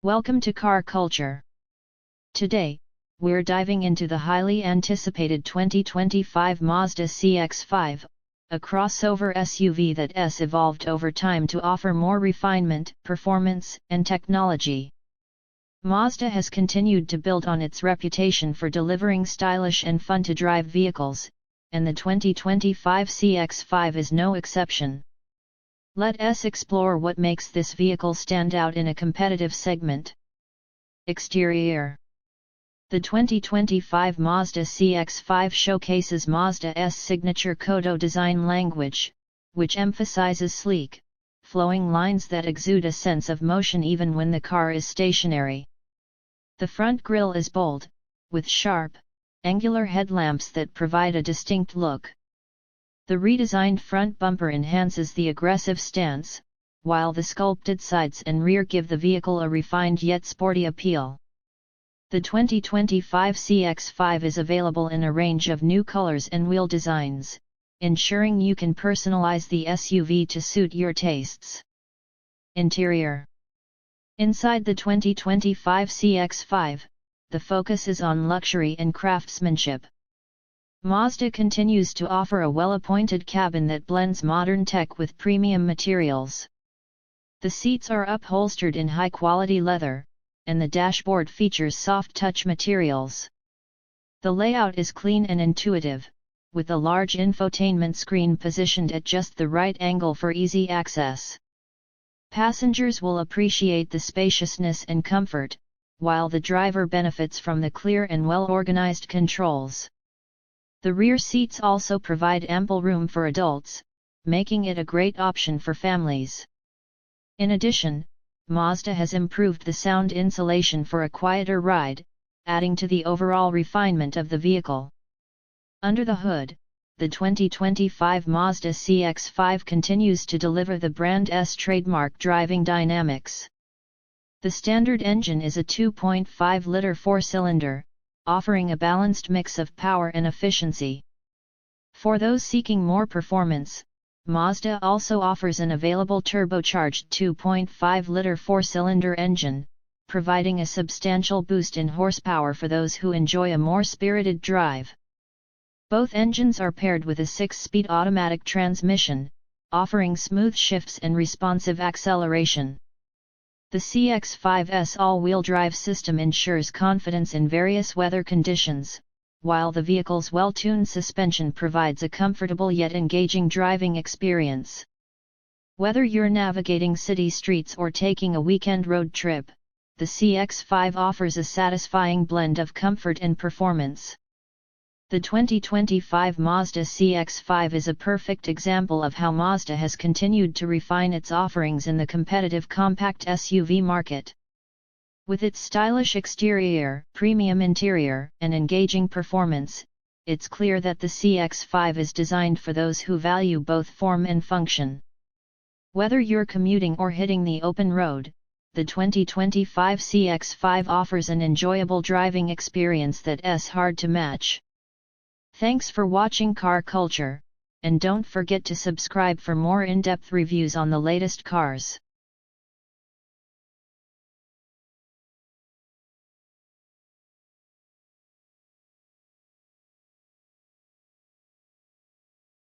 Welcome to Car Culture. Today, we're diving into the highly anticipated 2025 Mazda CX-5, a crossover SUV that's evolved over time to offer more refinement, performance, and technology. Mazda has continued to build on its reputation for delivering stylish and fun-to-drive vehicles, and the 2025 CX-5 is no exception. Let's explore what makes this vehicle stand out in a competitive segment. Exterior. The 2025 Mazda CX-5 showcases Mazda's signature Kodo design language, which emphasizes sleek, flowing lines that exude a sense of motion even when the car is stationary. The front grille is bold, with sharp, angular headlamps that provide a distinct look. The redesigned front bumper enhances the aggressive stance, while the sculpted sides and rear give the vehicle a refined yet sporty appeal. The 2025 CX-5 is available in a range of new colors and wheel designs, ensuring you can personalize the SUV to suit your tastes. Interior. Inside the 2025 CX-5, the focus is on luxury and craftsmanship. Mazda continues to offer a well-appointed cabin that blends modern tech with premium materials. The seats are upholstered in high-quality leather, and the dashboard features soft-touch materials. The layout is clean and intuitive, with a large infotainment screen positioned at just the right angle for easy access. Passengers will appreciate the spaciousness and comfort, while the driver benefits from the clear and well-organized controls. The rear seats also provide ample room for adults, making it a great option for families. In addition, Mazda has improved the sound insulation for a quieter ride, adding to the overall refinement of the vehicle. Under the hood, the 2025 Mazda CX-5 continues to deliver the brand's trademark driving dynamics. The standard engine is a 2.5-liter four-cylinder, offering a balanced mix of power and efficiency. For those seeking more performance, Mazda also offers an available turbocharged 2.5-liter four-cylinder engine, providing a substantial boost in horsepower for those who enjoy a more spirited drive. Both engines are paired with a 6-speed automatic transmission, offering smooth shifts and responsive acceleration. The CX-5's all-wheel drive system ensures confidence in various weather conditions, while the vehicle's well-tuned suspension provides a comfortable yet engaging driving experience. Whether you're navigating city streets or taking a weekend road trip, the CX-5 offers a satisfying blend of comfort and performance. The 2025 Mazda CX-5 is a perfect example of how Mazda has continued to refine its offerings in the competitive compact SUV market. With its stylish exterior, premium interior, and engaging performance, it's clear that the CX-5 is designed for those who value both form and function. Whether you're commuting or hitting the open road, the 2025 CX-5 offers an enjoyable driving experience that's hard to match. Thanks for watching Car Culture, and don't forget to subscribe for more in-depth reviews on the latest cars.